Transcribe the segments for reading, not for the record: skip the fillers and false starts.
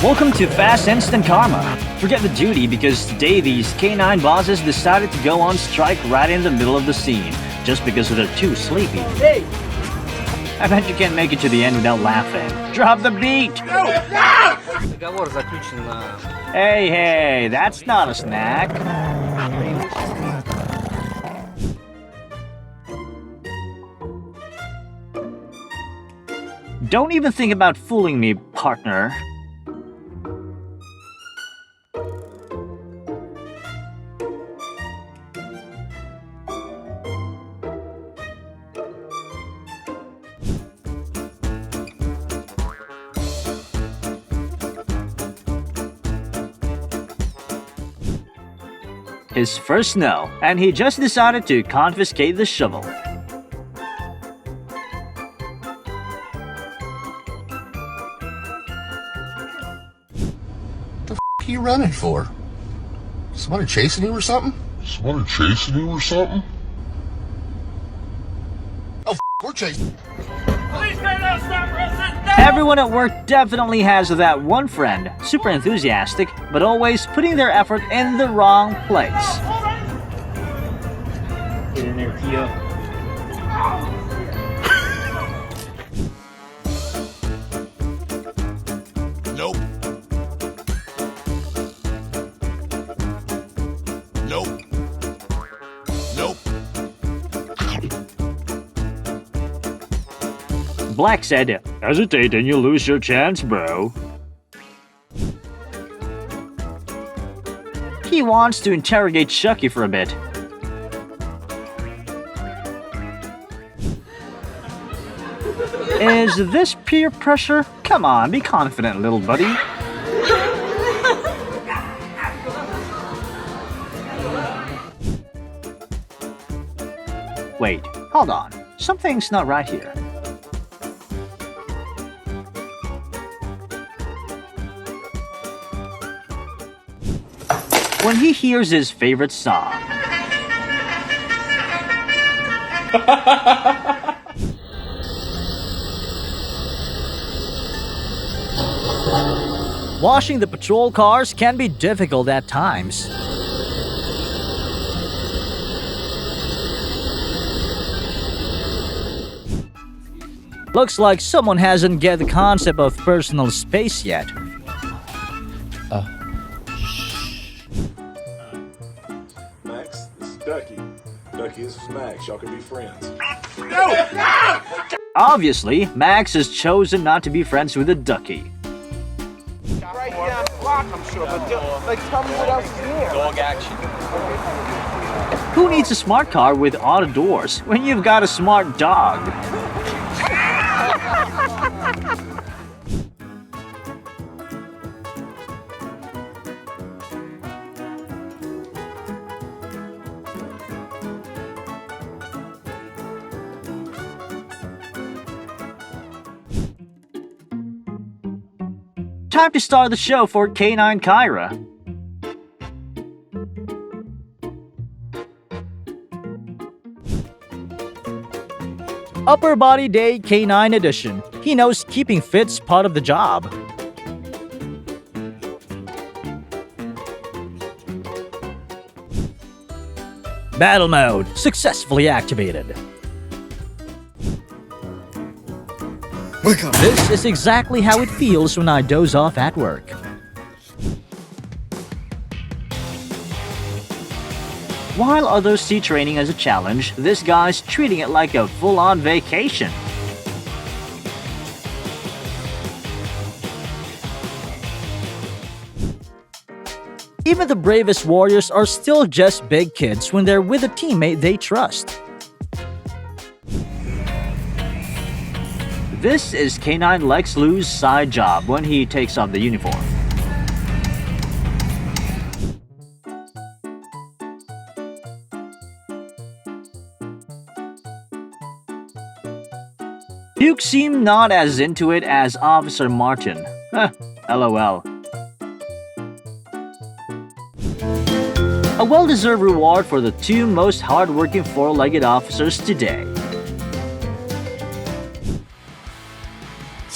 Welcome to Fast Instant Karma. Forget the duty because today these K9 bosses decided to go on strike right in the middle of the scene, just because they're too sleepy. Hey! I bet you can't make it to the end without laughing. Drop the beat! Договор заключен на... Hey, that's not a snack. Don't even think about fooling me, partner. His first snow, and he just decided to confiscate the shovel. What the f*** are you running for? Somebody chasing you or something? Oh, f***, we're chasing. Everyone at work definitely has that one friend, super enthusiastic, but always putting their effort in the wrong place. Get in there, Kia. Nope. Nope. Nope. Black said, "Hesitate and you lose your chance, bro." He wants to interrogate Chucky for a bit. Is this peer pressure? Come on, be confident, little buddy. Wait, hold on. Something's not right here. When he hears his favorite song. Washing the patrol cars can be difficult at times. Looks like someone hasn't get the concept of personal space yet. Max, this is Ducky. Ducky, this is Max. Y'all can be friends. Obviously, Max has chosen not to be friends with a ducky. Right down the block, I'm sure, but like, tell me what else is there. Dog action. Who needs a smart car with auto doors when you've got a smart dog? Time to start the show for K9 Kyra. Upper Body Day K9 Edition. He knows keeping fit's part of the job. Battle mode successfully activated. This is exactly how it feels when I doze off at work. While others see training as a challenge, this guy's treating it like a full-on vacation. Even the bravest warriors are still just big kids when they're with a teammate they trust. This is K9 Lex Lu's side job when he takes off the uniform. Duke seemed not as into it as Officer Martin. LOL. A well-deserved reward for the two most hard-working four-legged officers today.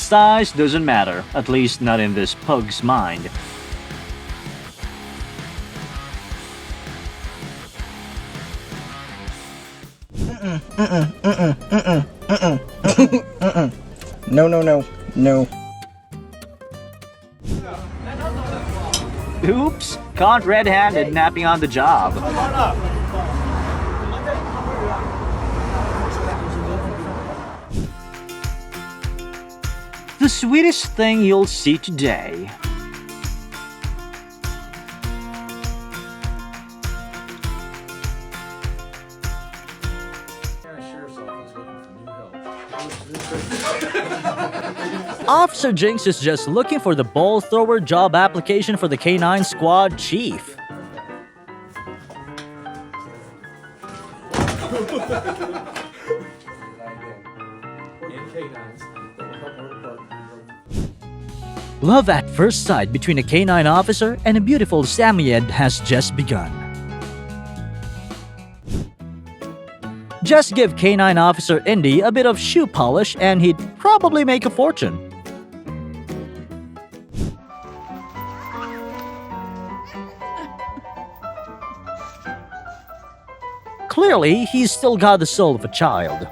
Size doesn't matter, at least not in this pug's mind. No. Oops, caught red-handed napping on the job. The sweetest thing you'll see today. Officer Jinx is just looking for the ball thrower job application for the K9 squad chief. Love at first sight between a K9 officer and a beautiful Samoyed has just begun. Just give K9 officer Indy a bit of shoe polish and he'd probably make a fortune. Clearly, he's still got the soul of a child.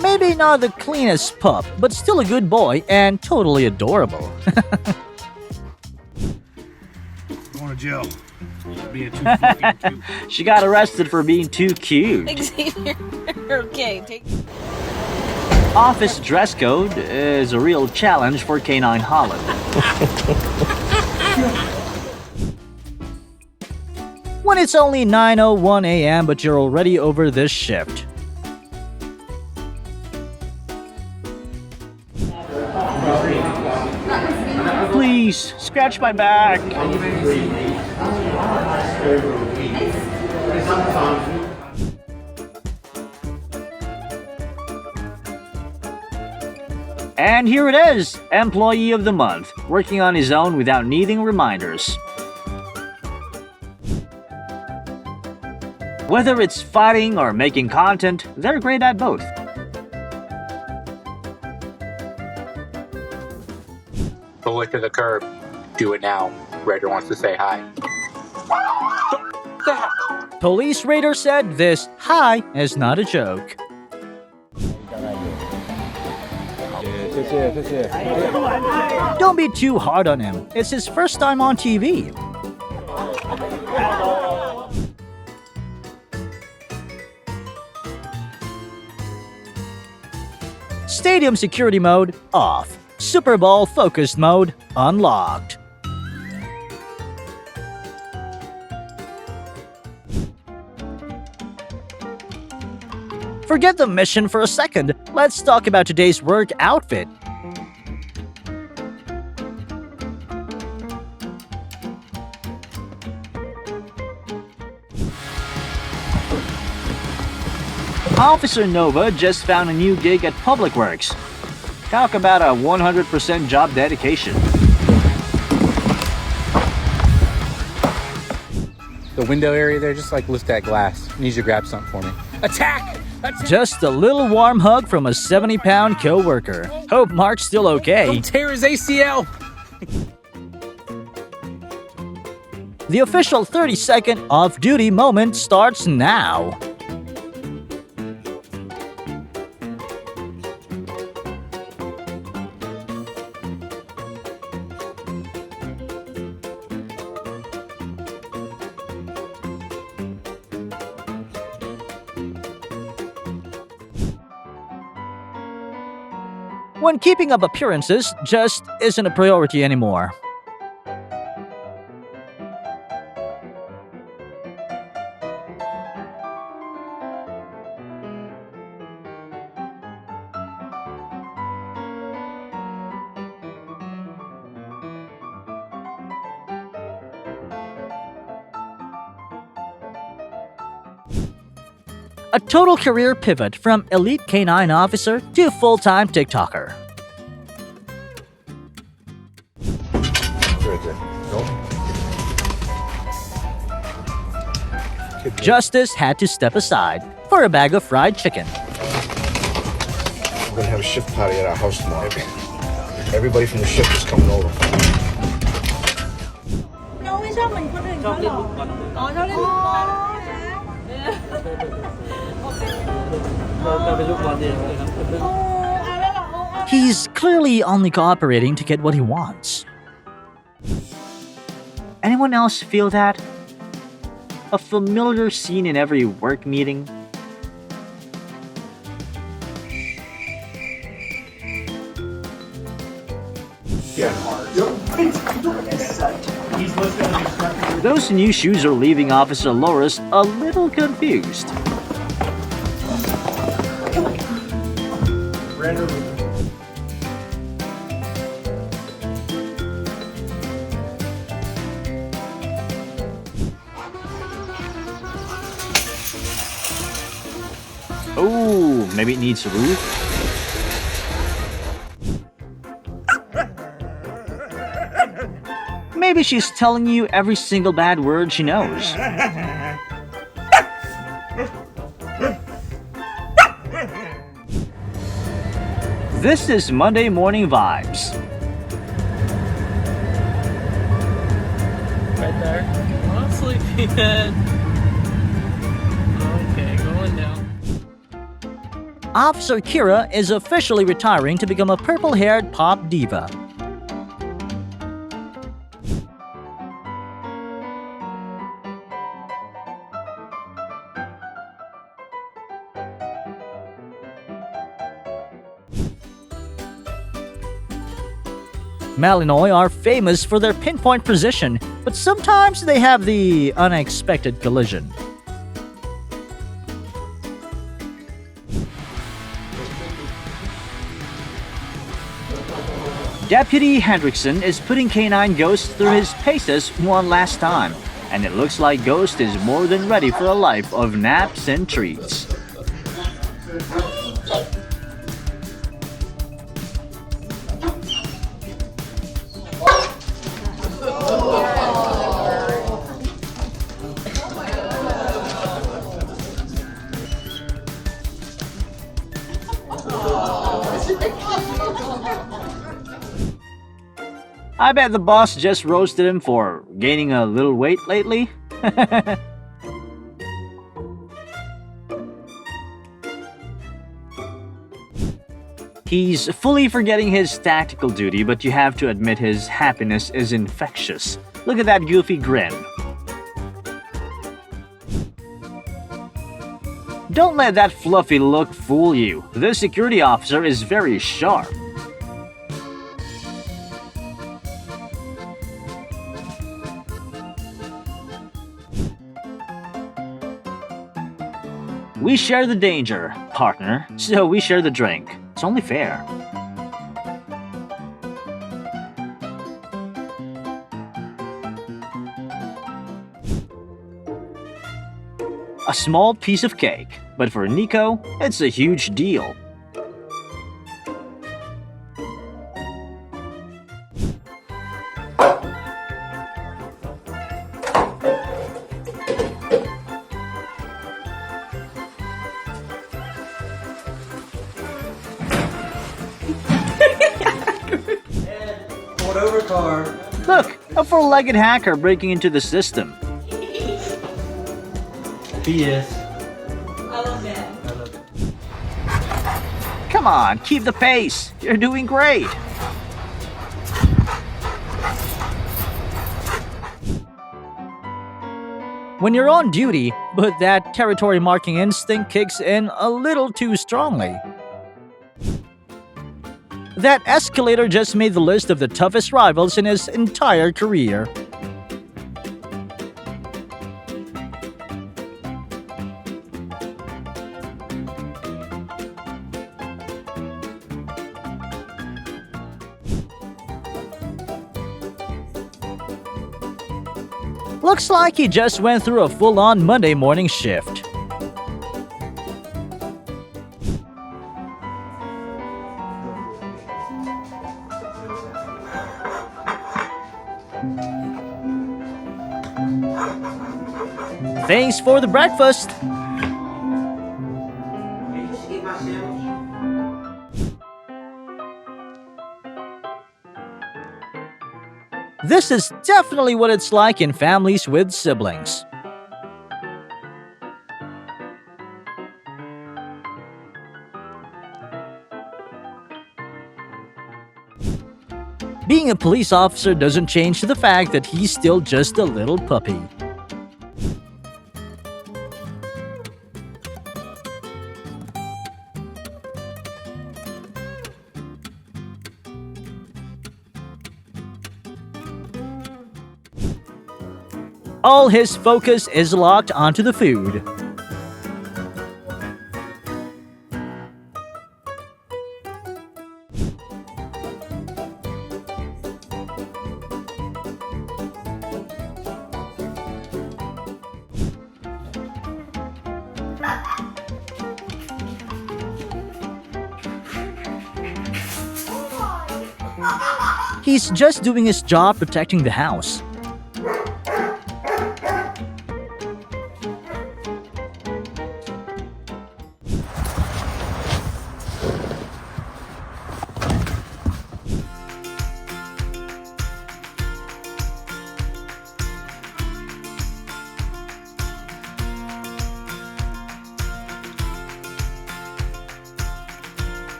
Maybe not the cleanest pup, but still a good boy and totally adorable. Going to jail. Being too fucking cute. She got arrested for being too cute. Xavier, okay, take. Office dress code is a real challenge for K9 Holland. When it's only 9:01 a.m. but you're already over this shift. Please, scratch my back. And here it is, Employee of the Month, working on his own without needing reminders. Whether it's fighting or making content, they're great at both. Pull it to the curb. Do it now. Raider wants to say hi. Police Raider said this hi is not a joke. Don't be too hard on him. It's his first time on TV. Stadium security mode off. Super Bowl focused mode unlocked. Forget the mission for a second. Let's talk about today's work outfit. Officer Nova just found a new gig at Public Works. Talk about a 100% job dedication. The window area there, just like lift that glass. I need you to grab something for me. Attack! Just a little warm hug from a 70-pound co-worker. Hope Mark's still okay. Don't tear his ACL! The official 30-second off-duty moment starts now. When keeping up appearances just isn't a priority anymore. A total career pivot from elite K9 officer to full-time TikToker. Justice had to step aside for a bag of fried chicken. We're gonna have a shift party at our house tomorrow. Everybody from the shift is coming over. น้องไม่ชอบเหมือนคนอื่นเขาเหรออ๋อชอบเล่นลูกบอลโอเค เราเป็นลูกบอลเองเลยครับ โอ้เอาแล้วเหรอ He's clearly only cooperating to get what he wants. Anyone else feel that? A familiar scene in every work meeting? Those new shoes are leaving Officer Loris a little confused. Oh, maybe it needs a roof? Maybe she's telling you every single bad word she knows. This is Monday morning vibes. Right there. Oh, sleepyhead. Okay, going down. Officer Kira is officially retiring to become a purple-haired pop diva. Malinois are famous for their pinpoint precision, but sometimes they have the unexpected collision. Deputy Hendrickson is putting K9 Ghost through his paces one last time, and it looks like Ghost is more than ready for a life of naps and treats. I bet the boss just roasted him for gaining a little weight lately. He's fully forgetting his tactical duty, but you have to admit his happiness is infectious. Look at that goofy grin. Don't let that fluffy look fool you. This security officer is very sharp. We share the danger, partner, so we share the drink. It's only fair. A small piece of cake, but for Nico, it's a huge deal. Look, a four-legged hacker breaking into the system. BS. Come on, keep the pace. You're doing great. When you're on duty, but that territory marking instinct kicks in a little too strongly. That escalator just made the list of the toughest rivals in his entire career. Looks like he just went through a full-on Monday morning shift. Thanks for the breakfast. This is definitely what it's like in families with siblings. Being a police officer doesn't change the fact that he's still just a little puppy. All his focus is locked onto the food. He's just doing his job protecting the house.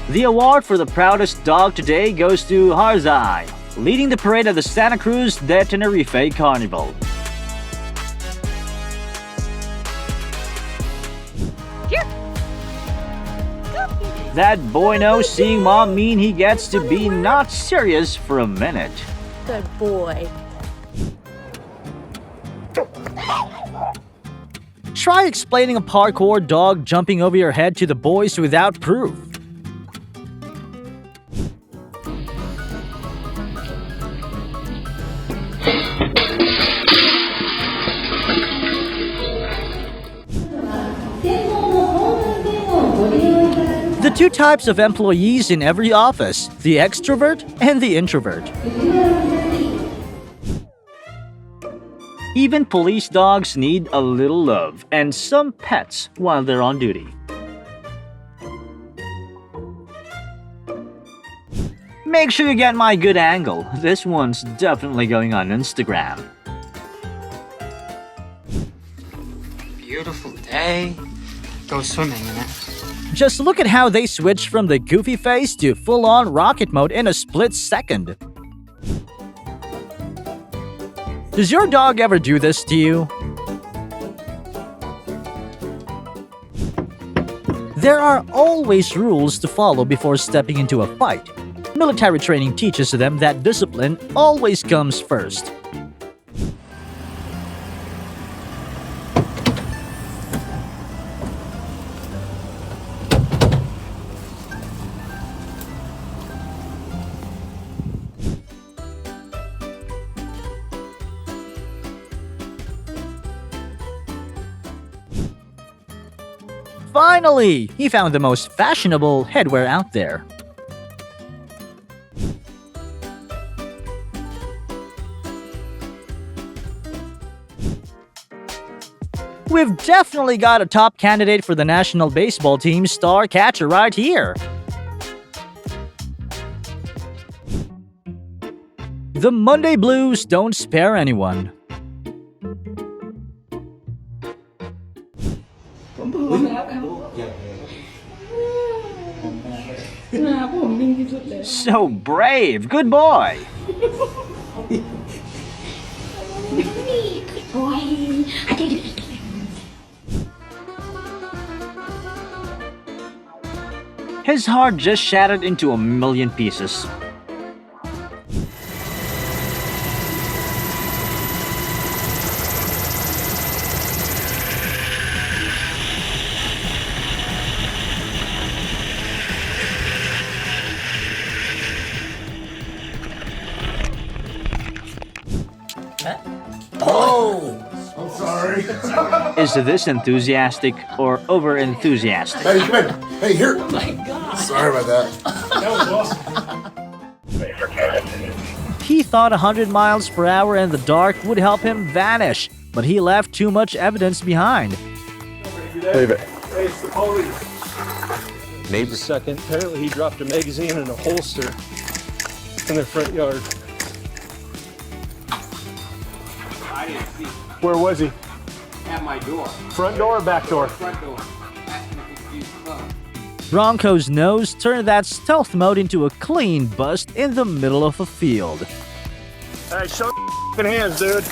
The award for the proudest dog today goes to Harzai, leading the parade at the Santa Cruz de Tenerife Carnival. That boy knows seeing mom mean he gets to be not serious for a minute. Good boy. Try explaining a parkour dog jumping over your head to the boys without proof. The two types of employees in every office, the extrovert and the introvert. Even police dogs need a little love and some pets while they're on duty. Make sure you get my good angle. This one's definitely going on Instagram. Beautiful day. Go swimming in it. Just look at how they switch from the goofy face to full-on rocket mode in a split second. Does your dog ever do this to you? There are always rules to follow before stepping into a fight. Military training teaches them that discipline always comes first. Finally! He found the most fashionable headwear out there. We've definitely got a top candidate for the national baseball team's star catcher right here. The Monday Blues don't spare anyone. So brave, good boy. His heart just shattered into a million pieces. I'm sorry. Is this enthusiastic or over enthusiastic? Hey, come in. Hey, here. Oh my God. Sorry about that. That was awesome. He thought 100 miles per hour in the dark would help him vanish, but he left too much evidence behind. Leave it. Hey, it's the police. Neighbor. Second, apparently he dropped a magazine in a holster in their front yard. I didn't see. Where was he? At my door. Front door or back door? Front door. Asking if it's used club. Bronco's nose turned that stealth mode into a clean bust in the middle of a field. Hey, show your hands, dude.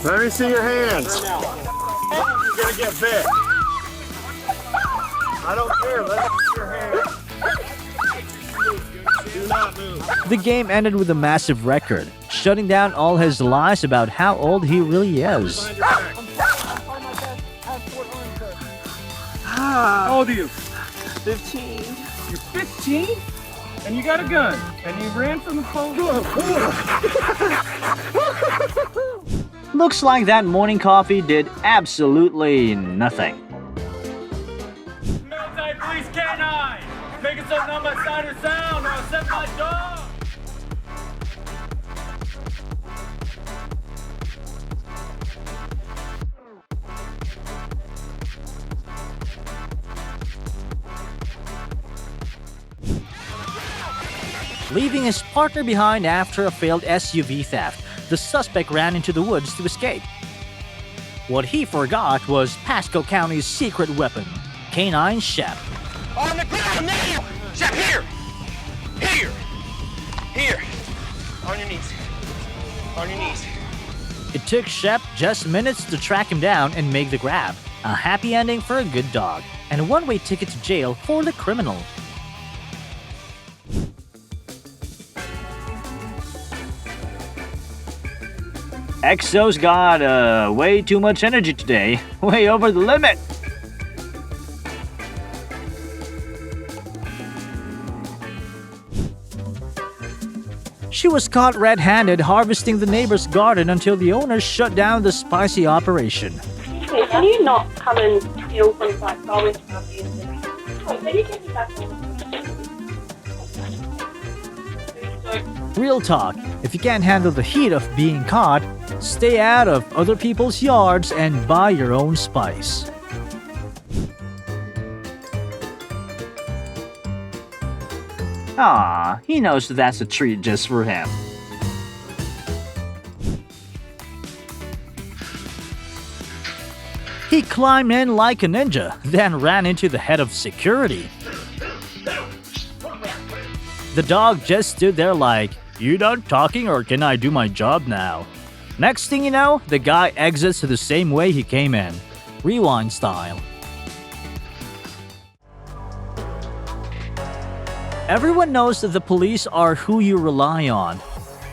Let me see your hands. You're gonna get bit. I don't care. Let me see your hands. Do not move. The game ended with a massive record, shutting down all his lies about how old he really is. How old are you? 15. You're 15? And you got a gun. And you ran from the police. Looks like that morning coffee did absolutely nothing. Police K9! Making something on my side of sound or I'll set my dog! Leaving his partner behind after a failed SUV theft, the suspect ran into the woods to escape. What he forgot was Pasco County's secret weapon, K9 Shep. On the ground now! Shep, here! Here! Here! On your knees. On your knees. It took Shep just minutes to track him down and make the grab. A happy ending for a good dog, and a one-way ticket to jail for the criminal. Exo's got way too much energy today, way over the limit. She was caught red-handed harvesting the neighbor's garden until the owners shut down the spicy operation. Okay, can you not come and steal from like garbage from the Can you give me back Real talk, if you can't handle the heat of being caught, stay out of other people's yards and buy your own spice. Ah, he knows that's a treat just for him. He climbed in like a ninja, then ran into the head of security. The dog just stood there like, "You done talking or can I do my job now?" Next thing you know, the guy exits the same way he came in, rewind style. Everyone knows that the police are who you rely on.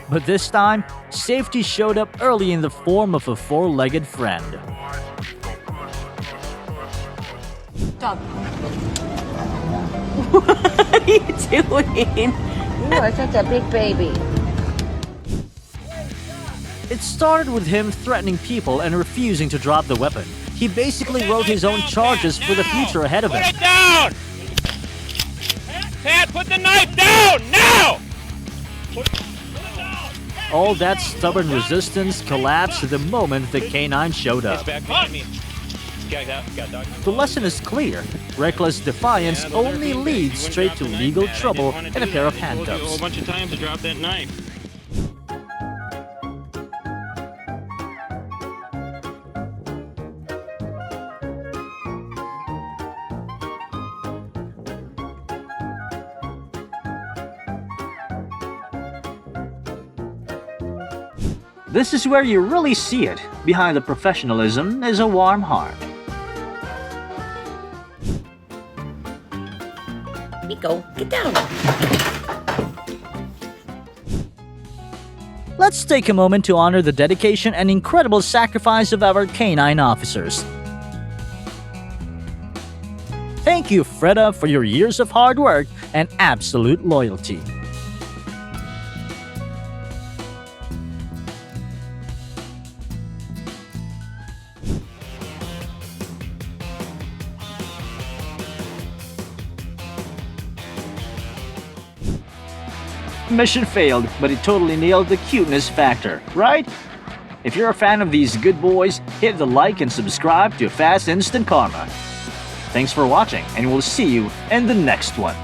But this time, safety showed up early in the form of a four-legged friend. Dog. What are you doing? You are such a big baby. It started with him threatening people and refusing to drop the weapon. He basically wrote his own charges for the future ahead of him. Put it down! Pat, put the knife down! Now! All that stubborn resistance collapsed the moment the K9 showed up. The lesson is clear. Reckless defiance only leads straight to legal trouble and a pair of handcuffs. A whole bunch of times to drop that knife. This is where you really see it. Behind the professionalism is a warm heart. Nico, get down. Let's take a moment to honor the dedication and incredible sacrifice of our K9 officers. Thank you, Freda, for your years of hard work and absolute loyalty. Mission failed, but it totally nailed the cuteness factor, right? If you're a fan of these good boys, hit the like and subscribe to Fast Instant Karma. Thanks for watching, and we'll see you in the next one.